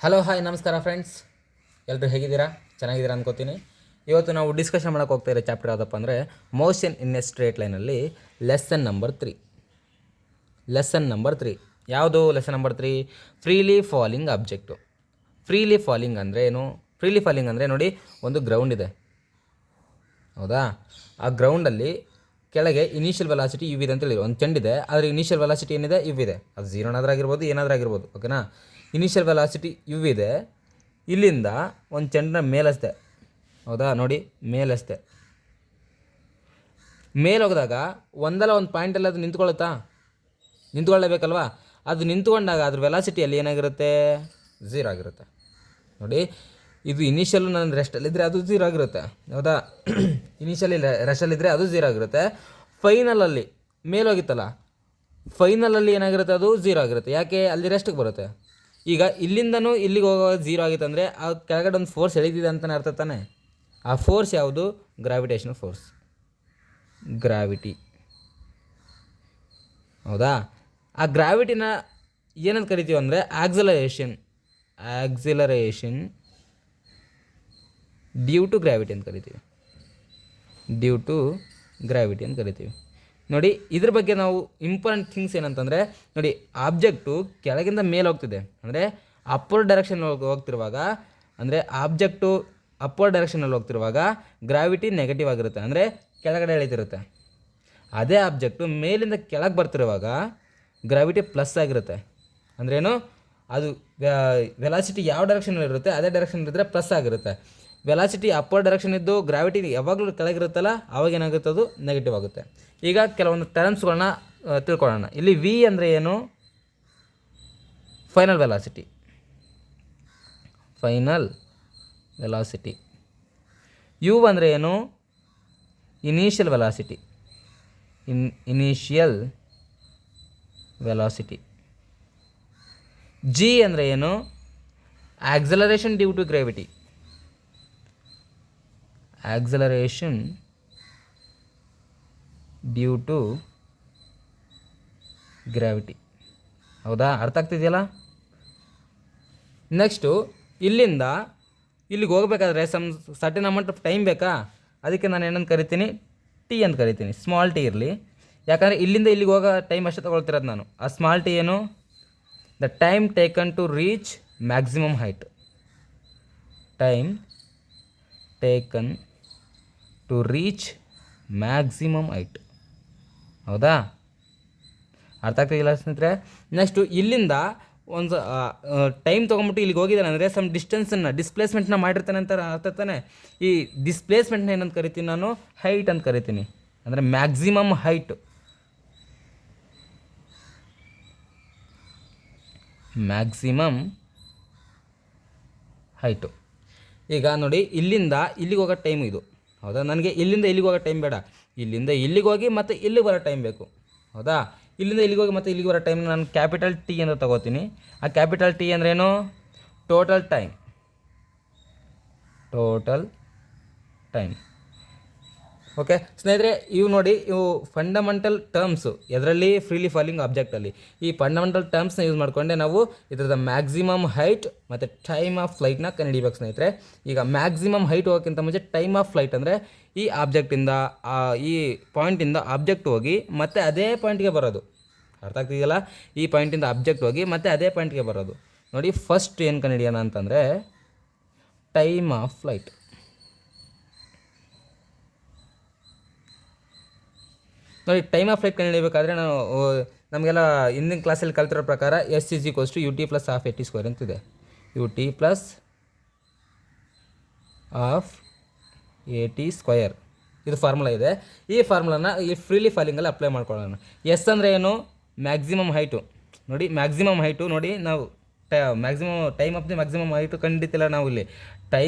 Hello hi ನಮಸ್ಕಾರ friends, ಎಲ್ಲರೂ ಹೇಗಿದ್ದೀರಾ? ಚೆನ್ನಾಗಿದ್ದೀರಾ ಅಂದ್ಕೋತೀನಿ. ಇವತ್ತು ನಾವು ಡಿಸ್ಕಷನ್ ಮಾಡೋಕ್ಕೆ ಹೋಗ್ತಾ ಇರೋ ಚಾಪ್ಟರ್ ಯಾವುದಪ್ಪ ಅಂದರೆ ಮೋಷನ್ ಇನ್ ಎ ಸ್ಟ್ರೇಟ್ ಲೈನಲ್ಲಿ ಲೆಸನ್ ನಂಬರ್ 3. ಯಾವುದು lesson number 3? Freely falling object. Freely falling ಅಂದರೆ ಏನು? ಫ್ರೀಲಿ ಫಾಲಿಂಗ್ ಅಂದರೆ ನೋಡಿ, ಒಂದು ಗ್ರೌಂಡ್ ಇದೆ, ಹೌದಾ? ಆ ಗ್ರೌಂಡಲ್ಲಿ ಕೆಳಗೆ ಇನಿಷಿಯಲ್ ವೆಲಾಸಿಟಿ ಯು ಇದೆ ಅಂತ ಹೇಳಿದ್ರು. ಒಂದು ಚೆಂಡಿದೆ, ಆದರೆ ಇನಿಷಿಯಲ್ ವೆಲಾಸಿಟಿ ಏನಿದೆ? ಯು ಇದೆ. ಅದು ಝೀರೋನಾದ್ರೂ ಆಗಿರ್ಬೋದು, ಏನಾದರೂ ಆಗಿರ್ಬೋದು, ಓಕೆನಾ? ಇನಿಷಿಯಲ್ ವೆಲಾಸಿಟಿ ಯು ಇದೆ. ಇಲ್ಲಿಂದ ಒಂದು ಚೆಂಡನ್ನ ಮೇಲಸ್ತೆ, ಹೌದಾ? ನೋಡಿ, ಮೇಲಸ್ತೆ. ಮೇಲೆ ಹೋಗಿದಾಗ ಒಂದಲ್ಲ ಒಂದು ಪಾಯಿಂಟಲ್ಲಿ ಅದು ನಿಂತ್ಕೊಳ್ಳೇಬೇಕಲ್ವಾ? ಅದು ನಿಂತ್ಕೊಂಡಾಗ ಅದ್ರ ವೆಲಾಸಿಟಿಯಲ್ಲಿ ಏನಾಗಿರುತ್ತೆ? ಝೀರೋ ಆಗಿರುತ್ತೆ. ನೋಡಿ, ಇದು ಇನಿಷಿಯಲ್ಲು ನನ್ನ ರೆಸ್ಟಲ್ಲಿದ್ದರೆ ಅದು ಝೀರೋ ಆಗಿರುತ್ತೆ, ಹೌದಾ? ಇನಿಷಿಯಲಿ ರೆಸ್ಟಲ್ಲಿದ್ದರೆ ಅದು ಝೀರೋ ಆಗಿರುತ್ತೆ. ಫೈನಲಲ್ಲಿ ಮೇಲೋಗಿತ್ತಲ್ಲ, ಫೈನಲಲ್ಲಿ ಏನಾಗಿರುತ್ತೆ? ಅದು ಝೀರೋ ಆಗಿರುತ್ತೆ. ಯಾಕೆ? ಅಲ್ಲಿ ರೆಸ್ಟಿಗೆ ಬರುತ್ತೆ. ಈಗ ಇಲ್ಲಿಂದನೂ ಇಲ್ಲಿಗೆ ಹೋಗೋ ಝೀರೋ ಆಗಿತ್ತು ಅಂದರೆ ಆ ಕೆಳಗಡೆ ಒಂದು ಫೋರ್ಸ್ ಎಳಿದಿದೆ ಅಂತಲೇ ಅರ್ಥ ತಾನೆ. ಆ ಫೋರ್ಸ್ ಯಾವುದು? ಗ್ರಾವಿಟೇಷನಲ್ ಫೋರ್ಸ್, ಗ್ರಾವಿಟಿ, ಹೌದಾ? ಆ ಗ್ರಾವಿಟಿನ ಏನಂತ ಕರಿತೀವಿ ಅಂದರೆ ಆಕ್ಸಿಲರೇಷನ್ ಡ್ಯೂ ಟು ಗ್ರಾವಿಟಿ ಅಂತ ಕರಿತೀವಿ. ನೋಡಿ, ಇದ್ರ ಬಗ್ಗೆ ನಾವು ಇಂಪಾರ್ಟೆಂಟ್ ಥಿಂಗ್ಸ್ ಏನಂತಂದರೆ, ನೋಡಿ, ಆಬ್ಜೆಕ್ಟು ಕೆಳಗಿಂದ ಮೇಲೆ ಹೋಗ್ತಿದೆ ಅಂದರೆ ಅಪ್ಪರ್ ಡೈರೆಕ್ಷನ್ ಹೋಗ್ತಿರುವಾಗ, ಅಂದರೆ ಆಬ್ಜೆಕ್ಟು ಅಪ್ಪರ್ ಡೈರೆಕ್ಷನಲ್ಲಿ ಹೋಗ್ತಿರುವಾಗ ಗ್ರಾವಿಟಿ ನೆಗೆಟಿವ್ ಆಗಿರುತ್ತೆ, ಅಂದರೆ ಕೆಳಗಡೆ ಎಳಿತಿರುತ್ತೆ. ಅದೇ ಆಬ್ಜೆಕ್ಟು ಮೇಲಿಂದ ಕೆಳಗೆ ಬರ್ತಿರುವಾಗ ಗ್ರಾವಿಟಿ ಪ್ಲಸ್ ಆಗಿರುತ್ತೆ. ಅಂದ್ರೇನು? ಅದು ವೆಲಾಸಿಟಿ ಯಾವ ಡೈರೆಕ್ಷನಲ್ಲಿರುತ್ತೆ ಅದೇ ಡೈರೆಕ್ಷನಲ್ಲಿದ್ದರೆ ಪ್ಲಸ್ ಆಗಿರುತ್ತೆ. ವೆಲಾಸಿಟಿ ಅಪ್ಪರ್ ಡೈರೆಕ್ಷನ್ ಇದ್ದು ಗ್ರಾವಿಟಿ ಯಾವಾಗಲೂ ಕೆಳಗಿರುತ್ತಲ್ಲ, ಆವಾಗ ಏನಾಗುತ್ತೆ? ಅದು ನೆಗೆಟಿವ್ ಆಗುತ್ತೆ. ಈಗ ಕೆಲವೊಂದು ಟರ್ಮ್ಸ್ಗಳನ್ನ ತಿಳ್ಕೊಳ್ಳೋಣ. ಇಲ್ಲಿ ವಿ ಅಂದರೆ ಏನು? Final velocity. ಯು ಅಂದರೆ ಏನು? Initial velocity. ಜಿ ಅಂದರೆ ಏನು? Acceleration due to gravity. ಹೌದಾ? ಅರ್ಥ ಆಗ್ತಿದೆಯಲ್ಲ? ನೆಕ್ಸ್ಟು, ಇಲ್ಲಿಂದ ಇಲ್ಲಿಗೆ ಹೋಗಬೇಕಾದ್ರೆ ಸರ್ಟನ್ ಅಮೌಂಟ್ ಆಫ್ ಟೈಮ್ ಬೇಕಾ? ಅದಕ್ಕೆ ನಾನು ಏನಂತ ಕರಿತೀನಿ? ಟಿ ಅಂತ ಕರಿತೀನಿ. ಸ್ಮಾಲ್ ಟಿ ಇರಲಿ, ಯಾಕಂದರೆ ಇಲ್ಲಿಂದ ಇಲ್ಲಿಗೆ ಹೋಗೋ ಟೈಮ್ ಅಷ್ಟೇ ತೊಗೊಳ್ತಿರೋದು ನಾನು. ಆ ಸ್ಮಾಲ್ ಟಿ ಏನು? The time taken to reach maximum height. ಹೌದಾ? ಅರ್ಥ ಆಗ್ತಿಲ್ಲ ಸ್ನೇಹಿತರೆ? ನೆಕ್ಸ್ಟು, ಇಲ್ಲಿಂದ ಒಂದು ಟೈಮ್ ತೊಗೊಂಬಿಟ್ಟು ಇಲ್ಲಿಗೆ ಹೋಗಿದ್ದಾನೆ ಅಂದರೆ ಸಮ್ ಡಿಸ್ಪ್ಲೇಸ್ಮೆಂಟ್ನ ಮಾಡಿರ್ತಾನೆ ಅಂತ ಅರ್ಥ ತಾನೆ. ಈ ಡಿಸ್ಪ್ಲೇಸ್ಮೆಂಟ್ನ ಏನಂತ ಕರಿತೀನಿ ನಾನು? ಹೈಟ್ ಅಂತ ಕರಿತೀನಿ. ಅಂದರೆ ಮ್ಯಾಕ್ಸಿಮಮ್ ಹೈಟು. ಈಗ ನೋಡಿ, ಇಲ್ಲಿಂದ ಇಲ್ಲಿಗೆ ಹೋಗೋ ಟೈಮು ಇದು, ಹೌದಾ? ನನಗೆ ಇಲ್ಲಿಂದ ಇಲ್ಲಿಗೆ ಹೋಗೋ ಟೈಮ್ ಬೇಡ, ಇಲ್ಲಿಂದ ಇಲ್ಲಿಗೆ ಹೋಗಿ ಮತ್ತು ಇಲ್ಲಿಗೆ ಬರೋ ಟೈಮ್ ಬೇಕು, ಹೌದಾ? ಇಲ್ಲಿಂದ ಇಲ್ಲಿಗೆ ಹೋಗಿ ಮತ್ತು ಇಲ್ಲಿಗೆ ಬರೋ ಟೈಮ್ ನಾನು ಕ್ಯಾಪಿಟಲ್ ಟಿ ಅಂತ ತಗೋತೀನಿ. ಆ ಕ್ಯಾಪಿಟಲ್ ಟಿ ಅಂದ್ರೇನು? Total time. ಓಕೆ ಸ್ನೇಹಿತರೆ, ಇವು ನೋಡಿ, ಇವು ಫಂಡಮೆಂಟಲ್ ಟರ್ಮ್ಸು ಇದರಲ್ಲಿ ಫ್ರೀಲಿ ಫಾಲಿಂಗ್ ಆಬ್ಜೆಕ್ಟಲ್ಲಿ. ಈ ಫಂಡಮೆಂಟಲ್ ಟರ್ಮ್ಸ್ನ ಯೂಸ್ ಮಾಡಿಕೊಂಡೆ ನಾವು ಇದರದ ಮ್ಯಾಕ್ಸಿಮಮ್ ಹೈಟ್ ಮತ್ತು ಟೈಮ್ ಆಫ್ ಫ್ಲೈಟ್ನ ಕಂಡುಹಿಡಿಬೇಕು ಸ್ನೇಹಿತರೆ. ಈಗ ಮ್ಯಾಕ್ಸಿಮಮ್ ಹೈಟ್ ಹೋಗೋಕ್ಕಿಂತ ಮುಂಚೆ ಟೈಮ್ ಆಫ್ ಫ್ಲೈಟ್ ಅಂದರೆ ಈ ಆಬ್ಜೆಕ್ಟಿಂದ ಈ ಪಾಯಿಂಟಿಂದ ಆಬ್ಜೆಕ್ಟ್ ಹೋಗಿ ಮತ್ತೆ ಅದೇ ಪಾಯಿಂಟ್ಗೆ ಬರೋದು. ಅರ್ಥ ಆಗ್ತಿದೆಯಲ್ಲ? ಈ ಪಾಯಿಂಟಿಂದ ಆಬ್ಜೆಕ್ಟ್ ಹೋಗಿ ಮತ್ತೆ ಅದೇ ಪಾಯಿಂಟ್ಗೆ ಬರೋದು. ನೋಡಿ, ಫಸ್ಟ್ ಏನು ಕಂಡುಹಿಡಿಯೋಣ ಅಂತಂದರೆ ಟೈಮ್ ಆಫ್ ಫ್ಲೈಟ್. ನೋಡಿ, ಟೈಮ್ ಆಫ್ ಫ್ಲೈಟ್ ಕಂಡುಹಿಡಿಯಬೇಕಾದ್ರೆ ನಾವು ನಮಗೆಲ್ಲ ಹಿಂದಿನ ಕ್ಲಾಸಲ್ಲಿ ಕಲ್ತಿರೋ ಪ್ರಕಾರ S = ut + ½ at² ಅಂತಿದೆ. ut + ½ at², ಇದು ಫಾರ್ಮುಲಾ ಇದೆ. ಈ ಫಾರ್ಮುಲಾನ ಈ ಫ್ರೀಲಿ ಫಾಲಿಂಗಲ್ಲಿ ಅಪ್ಲೈ ಮಾಡ್ಕೊಳ್ಳೋಣ. ಎಸ್ ಅಂದರೆ ಏನು? Maximum height. ನೋಡಿ, ಮ್ಯಾಕ್ಸಿಮಮ್ ಹೈಟು ನೋಡಿ, ನಾವು time of the maximum height ಕಂಡುಹಿಡಿತಿಲ್ಲ ನಾವು. ಇಲ್ಲಿ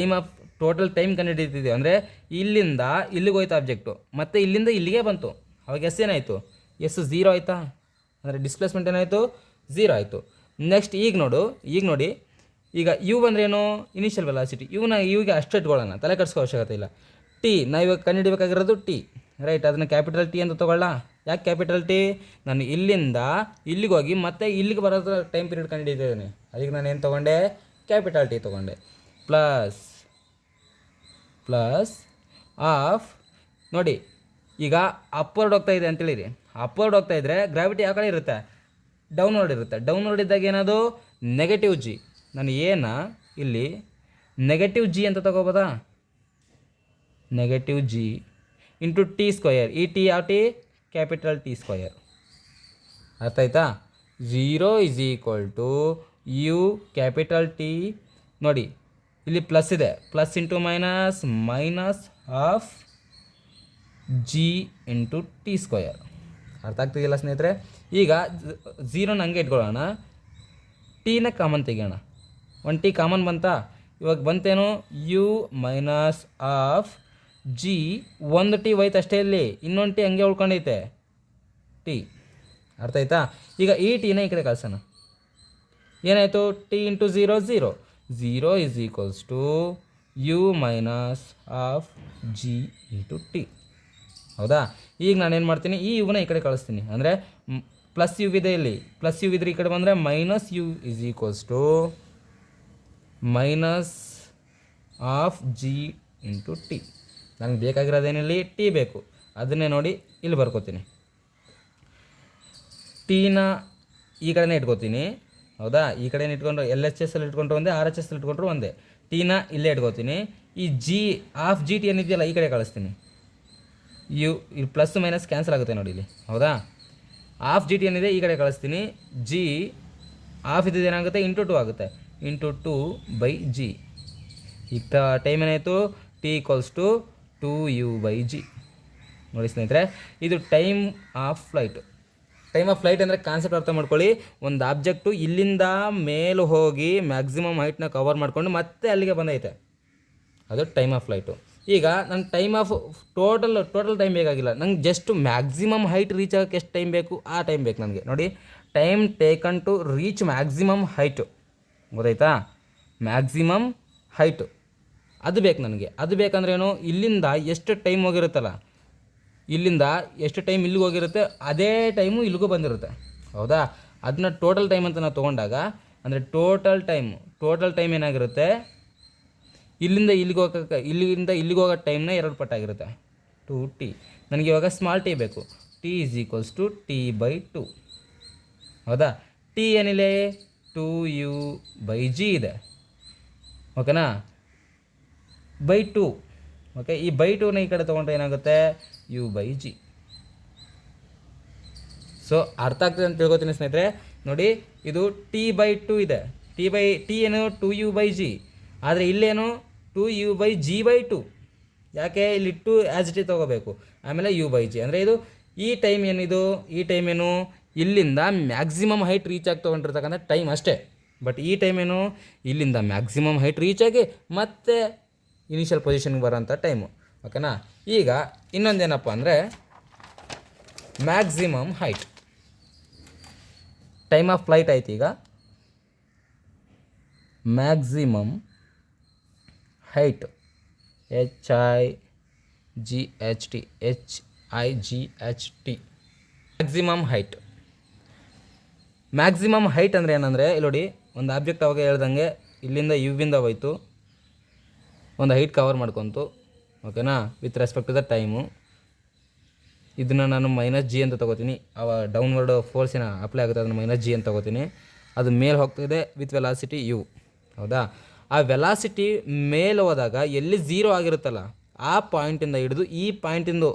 ಟೋಟಲ್ ಟೈಮ್ ಕಂಡುಹಿಡಿತಿದ್ದೀವಿ. ಅಂದರೆ ಇಲ್ಲಿಂದ ಇಲ್ಲಿಗೆ ಹೋಯ್ತು ಆಬ್ಜೆಕ್ಟು, ಮತ್ತು ಇಲ್ಲಿಂದ ಇಲ್ಲಿಗೆ ಬಂತು. ಅವಾಗ ಎಸ್ ಏನಾಯಿತು? ಎಸ್ ಝೀರೋ ಆಯಿತಾ? ಅಂದರೆ ಡಿಸ್ಪ್ಲೇಸ್ಮೆಂಟ್ ಏನಾಯಿತು? ಝೀರೋ ಆಯಿತು. ನೆಕ್ಸ್ಟ್ ಈಗ ನೋಡಿ, ಈಗ ಯು ಅಂದ್ರೇನು? Initial velocity. ಇವಿಗೆ ಅಷ್ಟು ಇಟ್ಕೊಳ್ಳೋಣ, ತಲೆ ಕೆಡಿಸ್ಕೋ ಅವಶ್ಯಕತೆ ಇಲ್ಲ. ಟಿ ನಾವಿವಾಗ ಕಂಡುಹಿಡಬೇಕಾಗಿರೋದು ಟಿ, ರೈಟ್? ಅದನ್ನು ಕ್ಯಾಪಿಟಲ್ ಟಿ ಅಂತ ತೊಗೊಳ್ಳ. ಯಾಕೆ ಕ್ಯಾಪಿಟಲ್ ಟಿ? ನಾನು ಇಲ್ಲಿಂದ ಇಲ್ಲಿಗೆ ಹೋಗಿ ಮತ್ತೆ ಇಲ್ಲಿಗೆ ಬರೋದು ಟೈಮ್ ಪೀರಿಯಡ್ ಕಂಡುಹಿಡಿದಿದ್ದೀನಿ. ಅದಕ್ಕೆ ನಾನು ಏನು ತೊಗೊಂಡೆ? ಕ್ಯಾಪಿಟಲ್ ಟಿ ತೊಗೊಂಡೆ ಪ್ಲಸ್ ಆಫ್ ನೋಡಿ ಈಗ ಅಪ್ವರ್ಡ್ ಹೋಗ್ತಾ ಇದೆ ಅಂತೇಳಿರಿ. ಅಪ್ವರ್ಡ್ ಹೋಗ್ತಾ ಇದ್ದರೆ ಗ್ರಾವಿಟಿ ಯಾವ ಕಡೆ ಇರುತ್ತೆ, ಡೌನ್ವರ್ಡ್ ಇರುತ್ತೆ. ಡೌನ್ವರ್ಡ್ ಇದ್ದಾಗ ಏನದು ನೆಗೆಟಿವ್ ಜಿ. ನಾನು ಏನ ಇಲ್ಲಿ ನೆಗೆಟಿವ್ ಜಿ ಅಂತ ತಗೋಬೋದಾ, negative g into t square. ಈ ಟಿ ಯಾವ ಟಿ, ಕ್ಯಾಪಿಟಲ್ ಟಿ ಸ್ಕ್ವಯರ್. ಅರ್ಥ ಆಯ್ತಾ? 0 = ಯು ಕ್ಯಾಪಿಟಲ್ ಟಿ. ನೋಡಿ ಇಲ್ಲಿ ಪ್ಲಸ್ ಇದೆ, plus into minus of g into t square. ಅರ್ಥ ಆಗ್ತಿದೆಯಲ್ಲ ಸ್ನೇಹಿತರೆ? ಈಗ 0ನ ಹಂಗೆ ಇಟ್ಕೊಳ್ಳೋಣ, ಟೀನ ಕಾಮನ್ ತೆಗಿಯೋಣ. 1 ಟಿ ಕಾಮನ್ ಬಂತಾ? ಇವಾಗ ಬಂತೇನು, u minus of g. 1 t ಹೋಯ್ತು ಅಷ್ಟೇ, ಇಲ್ಲಿ ಇನ್ನೊಂದು ಟಿ ಹಂಗೆ ಉಳ್ಕೊಂಡೈತೆ ಟಿ. ಅರ್ಥ ಆಯ್ತಾ? ಈಗ ಈ ಟೀನ ಈ ಕಡೆ ಕಳ್ಸೋಣ. ಏನಾಯಿತು, t into 0 0 u minus of g into t. ಹೌದಾ? ಈಗ ನಾನೇನು ಮಾಡ್ತೀನಿ, ಈ ಯುನ ಈ ಕಡೆ ಕಳಿಸ್ತೀನಿ. ಅಂದರೆ ಪ್ಲಸ್ ಯು ಇದೆ, ಇಲ್ಲಿ ಪ್ಲಸ್ ಯು ಇದ್ರೆ ಈ ಕಡೆ ಬಂದರೆ minus u minus of g into t. ನನಗೆ ಬೇಕಾಗಿರೋದೇನಿಲ್ಲಿ ಟಿ ಬೇಕು, ಅದನ್ನೇ ನೋಡಿ ಇಲ್ಲಿ ಬರ್ಕೋತೀನಿ. ಟೀನ ಈ ಕಡೆನೇ ಇಟ್ಕೋತೀನಿ. ಹೌದಾ? ಈ ಕಡೆ ಇಟ್ಕೊಂಡು ಎಲ್ ಎಚ್ ಎಸ್ ಅಲ್ಲಿ ಇಟ್ಕೊಂಡ್ರು ಒಂದೇ, ಆರ್ ಎಚ್ ಎಸ್ ಅಲ್ಲಿ ಇಟ್ಕೊಂಡ್ರು ಒಂದೇ. ಟೀನ ಇಲ್ಲೇ ಇಟ್ಕೋತೀನಿ. ಈ ಜಿ ಆಫ್ ಜಿ ಟಿ ಏನಿದೆಯಲ್ಲ ಈ ಕಡೆ ಕಳಿಸ್ತೀನಿ. ಯು ಇಲ್ಲಿ ಪ್ಲಸ್ ಮೈನಸ್ ಕ್ಯಾನ್ಸಲ್ ಆಗುತ್ತೆ ನೋಡಿ ಇಲ್ಲಿ. ಹೌದಾ? ಆಫ್ ಜಿ ಟಿ ಏನಿದೆ ಈ ಕಡೆ ಕಳಿಸ್ತೀನಿ. ಜಿ ಆಫ್ ಇದ್ದಿದ್ದು ಏನಾಗುತ್ತೆ, ಇಂಟು 2 ಆಗುತ್ತೆ. Into 2/g. ಈಗ ಟೈಮ್ ಏನಾಯಿತು, ಟಿ = 2u/g. ನೋಡಿ ಸ್ನೇಹಿತರೆ, ಇದು time of flight. Time of flight ಅಂದರೆ ಕಾನ್ಸೆಪ್ಟ್ ಅರ್ಥ ಮಾಡ್ಕೊಳ್ಳಿ. ಒಂದು ಆಬ್ಜೆಕ್ಟು ಇಲ್ಲಿಂದ ಮೇಲು ಹೋಗಿ ಮ್ಯಾಕ್ಸಿಮಮ್ ಹೈಟ್ನ ಕವರ್ ಮಾಡ್ಕೊಂಡು ಮತ್ತೆ ಅಲ್ಲಿಗೆ ಬಂದೈತೆ, ಅದು ಟೈಮ್ ಆಫ್ ಫ್ಲೈಟು. ಈಗ ನನ್ನ ಟೈಮ್ ಆಫ್ ಟೋಟಲ್ ಟೈಮ್ ಬೇಕಾಗಿಲ್ಲ, ನಂಗೆ ಜಸ್ಟ್ ಮ್ಯಾಕ್ಸಿಮಮ್ ಹೈಟ್ ರೀಚ್ ಆಗೋಕ್ಕೆ ಎಷ್ಟು ಟೈಮ್ ಬೇಕು ಆ ಟೈಮ್ ಬೇಕು ನನಗೆ. ನೋಡಿ, time taken to reach maximum height, ಗೊತ್ತಾಯ್ತಾ? ಮ್ಯಾಕ್ಸಿಮಮ್ ಹೈಟು ಅದು ಬೇಕು ನನಗೆ. ಅದು ಬೇಕಂದ್ರೆ ಏನು, ಇಲ್ಲಿಂದ ಎಷ್ಟು ಟೈಮ್ ಹೋಗಿರುತ್ತಲ್ಲ, ಇಲ್ಲಿಂದ ಎಷ್ಟು ಟೈಮ್ ಇಲ್ಲಿಗೆ ಹೋಗಿರುತ್ತೆ ಅದೇ ಟೈಮು ಇಲ್ಲಿಗೂ ಬಂದಿರುತ್ತೆ. ಹೌದಾ? ಅದನ್ನ ಟೋಟಲ್ ಟೈಮ್ ಅಂತ ನಾವು ತೊಗೊಂಡಾಗ, ಅಂದರೆ ಟೋಟಲ್ ಟೈಮ್ ಏನಾಗಿರುತ್ತೆ, ಇಲ್ಲಿಂದ ಇಲ್ಲಿಗೆ ಹೋಗೋ ಟೈಮ್ನ 2 ಪಟ್ಟಾಗಿರುತ್ತೆ, 2t. ನನಗೆ ಇವಾಗ ಸ್ಮಾಲ್ ಟಿ ಬೇಕು, t = t/2. ಹೌದಾ? ಟಿ ಏನಿಲ್ಲ, 2u/g ಇದೆ. ಓಕೆನಾ? /2. ಓಕೆ, ಈ /2ನ ಈ ಕಡೆ ತೊಗೊಂಡ್ರೆ ಏನಾಗುತ್ತೆ, u/g. ಸೊ ಅರ್ಥ ಆಗ್ತದೆ ಅಂತ ತಿಳ್ಕೊತೀನಿ ಸ್ನೇಹಿತರೆ. ನೋಡಿ, ಇದು t/2 ಇದೆ. ಟಿ ಏನು 2u/g, ಆದರೆ ಇಲ್ಲೇನು 2u/g/2. ಯಾಕೆ, ಇಲ್ಲಿ 2 ಆ್ಯಸ್ ಇಟ್ ಈಸ್ ತೊಗೋಬೇಕು, ಆಮೇಲೆ u/g. ಅಂದರೆ ಇದು ಈ ಟೈಮ್ ಏನಿದು, ಈ ಟೈಮ್ ಏನು, ಇಲ್ಲಿಂದ ಮ್ಯಾಕ್ಸಿಮಮ್ ಹೈಟ್ ರೀಚ್ ಆಗಿ ತೊಗೊಂಡಿರ್ತಕ್ಕಂಥ ಟೈಮ್ ಅಷ್ಟೇ. ಬಟ್ ಈ ಟೈಮ್ ಏನು, ಇಲ್ಲಿಂದ ಮ್ಯಾಕ್ಸಿಮಮ್ ಹೈಟ್ ರೀಚ್ ಆಗಿ ಮತ್ತೆ ಇನಿಷಿಯಲ್ ಪೊಸಿಷನ್ಗೆ ಬರೋಂಥ ಟೈಮು. ಓಕೆನಾ? ಈಗ ಇನ್ನೊಂದೇನಪ್ಪ ಅಂದರೆ maximum height. Time of flight ಆಯ್ತು. ಈಗ maximum height, HIGHT maximum height ಅಂದರೆ ಏನಂದರೆ, ಇಲ್ಲಿ ನೋಡಿ, ಒಂದು ಆಬ್ಜೆಕ್ಟ್ ಅವಾಗ ಹೇಳ್ದಂಗೆ ಇಲ್ಲಿಂದ ಯುವಿಂದ ಹೋಯ್ತು, ಒಂದು ಹೈಟ್ ಕವರ್ ಮಾಡ್ಕೊತು. ಓಕೆನಾ? With respect to the time. ಇದನ್ನು ನಾನು -g ಅಂತ ತೊಗೋತೀನಿ. ಡೌನ್ವರ್ಡ್ ಫೋರ್ಸಿನ ಅಪ್ಲೈ ಆಗುತ್ತೆ, ಅದನ್ನು -g ಅಂತ ತೊಗೋತೀನಿ. ಅದು ಮೇಲೆ ಹೋಗ್ತಿದೆ ವಿತ್ ವೆಲಾಸಿಟಿ u. ಹೌದಾ? ಆ ವೆಲಾಸಿಟಿ ಮೇಲೆ ಹೋದಾಗ ಎಲ್ಲಿ 0 ಆಗಿರುತ್ತಲ್ಲ ಆ ಪಾಯಿಂಟಿಂದ ಹಿಡಿದು ಈ ಪಾಯಿಂಟಿಂದು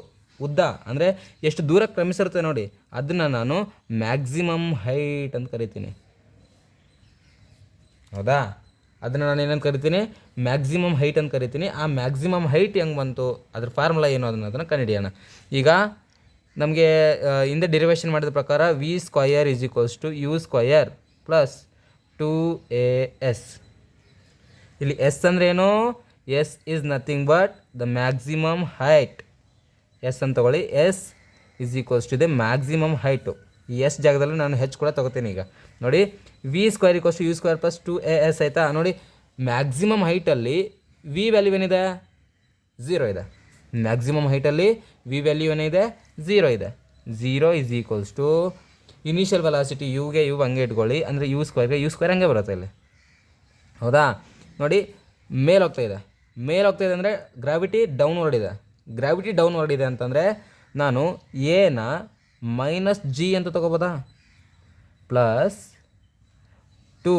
ಉದ್ದ, ಅಂದರೆ ಎಷ್ಟು ದೂರ ಕ್ರಮಿಸಿರುತ್ತೆ ನೋಡಿ, ಅದನ್ನು ನಾನು ಮ್ಯಾಕ್ಸಿಮಮ್ ಹೈಟ್ ಅಂತ ಕರಿತೀನಿ. ಹೌದಾ? ಅದನ್ನು ನಾನು ಏನಂತ ಕರಿತೀನಿ, ಮ್ಯಾಕ್ಸಿಮಮ್ ಹೈಟ್ ಅಂತ ಕರಿತೀನಿ. ಆ ಮ್ಯಾಕ್ಸಿಮಮ್ ಹೈಟ್ ಹೆಂಗೆ ಬಂತು, ಅದ್ರ ಫಾರ್ಮುಲಾ ಏನು ಅದನ್ನು ಕಂಡುಹಿಡಿಯೋಣ. ಈಗ ನಮಗೆ ಹಿಂದೆ ಡಿರಿವೇಷನ್ ಮಾಡಿದ ಪ್ರಕಾರ v² = u² + 2as. ಇಲ್ಲಿ ಎಸ್ ಅಂದರೆ ಏನು, s is nothing but the maximum height. S ಅಂತ ತಗೊಳ್ಳಿ. S = the maximum height. ಈ ಎಸ್ ಜಾಗದಲ್ಲಿ ನಾನು ಹೆಚ್ ಕೂಡ ತೊಗೋತೀನಿ. ಈಗ ನೋಡಿ, v² = u² + 2as ಆಯಿತಾ? ನೋಡಿ, ಮ್ಯಾಕ್ಸಿಮಮ್ ಹೈಟಲ್ಲಿ ವಿ ವ್ಯಾಲ್ಯೂ ಏನಿದೆ, 0 ಇದೆ. ಮ್ಯಾಕ್ಸಿಮಮ್ ಹೈಟಲ್ಲಿ ವಿ ವ್ಯಾಲ್ಯೂ ಏನಿದೆ, 0 ಇದೆ. 0 = ಇನಿಷಿಯಲ್ ವೆಲಾಸಿಟಿ ಯುಗೆ ಹಂಗೆ ಇಟ್ಕೊಳ್ಳಿ, ಅಂದರೆ u² ಹಂಗೆ ಬರುತ್ತೆ ಇಲ್ಲಿ. ಹೌದಾ. ನೋಡಿ ಮೇಲೆ ಹೋಗ್ತಾ ಇದೆ, ಮೇಲೆ ಹೋಗ್ತಾ ಇದೆ ಅಂದರೆ ಗ್ರಾವಿಟಿ ಡೌನ್ವರ್ಡ್ ಇದೆ. ಗ್ರಾವಿಟಿ ಡೌನ್ವರ್ಡ್ ಇದೆ ಅಂತಂದರೆ ನಾನು ಎನ ಮೈನಸ್ ಜಿ ಅಂತ ತೊಗೋಬೋದಾ, plus 2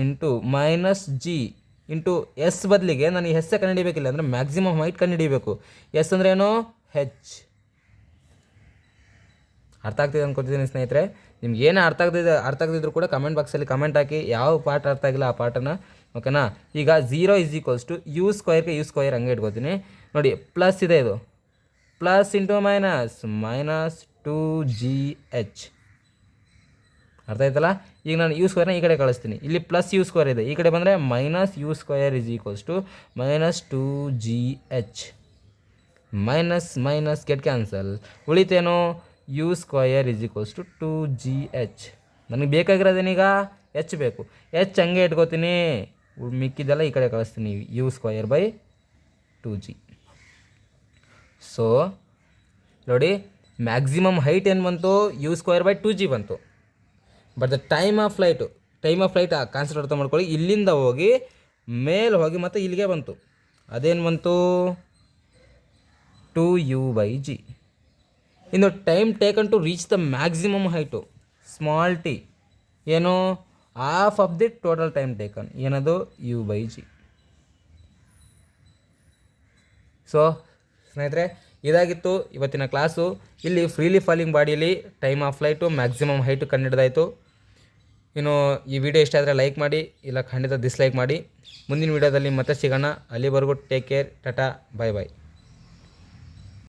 into minus g into s ಬದಲಿಗೆ ನಾನು ಎಸ್ಸೇ ಕಂಡುಹಿಡಿಬೇಕಿಲ್ಲ, ಅಂದರೆ ಮ್ಯಾಕ್ಸಿಮಮ್ ಹೈಟ್ ಕಂಡುಹಿಡಿಬೇಕು. ಎಸ್ ಅಂದರೆ ಏನು, ಹೆಚ್. ಅರ್ಥ ಆಗ್ತಿದೆ ಅಂದ್ಕೊತಿದ್ದೀನಿ ಸ್ನೇಹಿತರೆ. ನಿಮ್ಗೆ ಏನೇ ಅರ್ಥ ಆಗ್ತಿದ್ರು ಕೂಡ ಕಮೆಂಟ್ ಬಾಕ್ಸಲ್ಲಿ ಕಮೆಂಟ್ ಹಾಕಿ, ಯಾವ ಪಾರ್ಟ್ ಅರ್ಥ ಆಗಿಲ್ಲ ಆ ಪಾರ್ಟನ್ನು, ಓಕೆನಾ. ಈಗ 0 = ಯು ಸ್ಕ್ವೈರ್ಗೆ ಯು ಸ್ಕ್ವೈರ್ ಹಂಗೆ ಇಟ್ಕೋತೀನಿ. ನೋಡಿ ಪ್ಲಸ್ ಇದೆ, ಇದು ಪ್ಲಸ್ ಇಂಟು ಮೈನಸ್ 2gh. ಅರ್ಥ ಆಯ್ತಲ್ಲ. ಈಗ ನಾನು ಯು ಸ್ಕ್ವೇರ್ನ ಈ ಕಡೆ ಕಳಿಸ್ತೀನಿ, ಇಲ್ಲಿ ಪ್ಲಸ್ ಯು ಸ್ಕ್ವೇರ್ ಇದೆ, ಈ ಕಡೆ ಬಂದರೆ minus u square minus 2gh. Minus get cancel, ಉಳಿತೇನೋ ಯು ಸ್ಕ್ವಯರ್ 2gh. ನನಗೆ ಬೇಕಾಗಿರೋದೇನೀಗ ಎಚ್ ಬೇಕು, ಎಚ್ ಹಂಗೆ ಇಟ್ಕೋತೀನಿ, ಮಿಕ್ಕಿದ್ದೆಲ್ಲ ಈ ಕಡೆ ಕಳಿಸ್ತೀನಿ, u square by 2g. So ನೋಡಿ ಮ್ಯಾಕ್ಸಿಮಮ್ ಹೈಟ್ ಏನು ಬಂತು, ಯು ಸ್ಕ್ವಯರ್ ಬೈ 2g ಬಂತು. But the time of flight concept ಅರ್ಥ ಮಾಡ್ಕೊಳ್ಳಿ. ಇಲ್ಲಿಂದ ಹೋಗಿ ಮೇಲೆ ಹೋಗಿ ಮತ್ತು ಇಲ್ಲಿಗೆ ಬಂತು, ಅದೇನು ಬಂತು, 2u/g. ಇನ್ನು time taken to reach the maximum height, small t, ಏನು, half of the total time taken, ಏನದು, u/g. ಸೊ ಸ್ನೇಹಿತರೆ, ಇದಾಗಿತ್ತು ಇವತ್ತಿನ ಕ್ಲಾಸು. ಇಲ್ಲಿ ಫ್ರೀಲಿ ಫಾಲಿಂಗ್ ಬಾಡಿಯಲ್ಲಿ time of flight maximum height ಕಂಡುಹಿಡಿದಾಯಿತು. ಇನ್ನು ಈ ವಿಡಿಯೋ ಇಷ್ಟ ಆದರೆ ಲೈಕ್ ಮಾಡಿ, ಇಲ್ಲ ಖಂಡಿತ ಡಿಸ್ಲೈಕ್ ಮಾಡಿ. ಮುಂದಿನ ವಿಡಿಯೋದಲ್ಲಿ ಮತ್ತೆ ಸಿಗೋಣ. ಅಲ್ಲಿವರೆಗೂ ಟೇಕ್ ಕೇರ್, ಟಾಟಾ, ಬಾಯ್ ಬಾಯ್.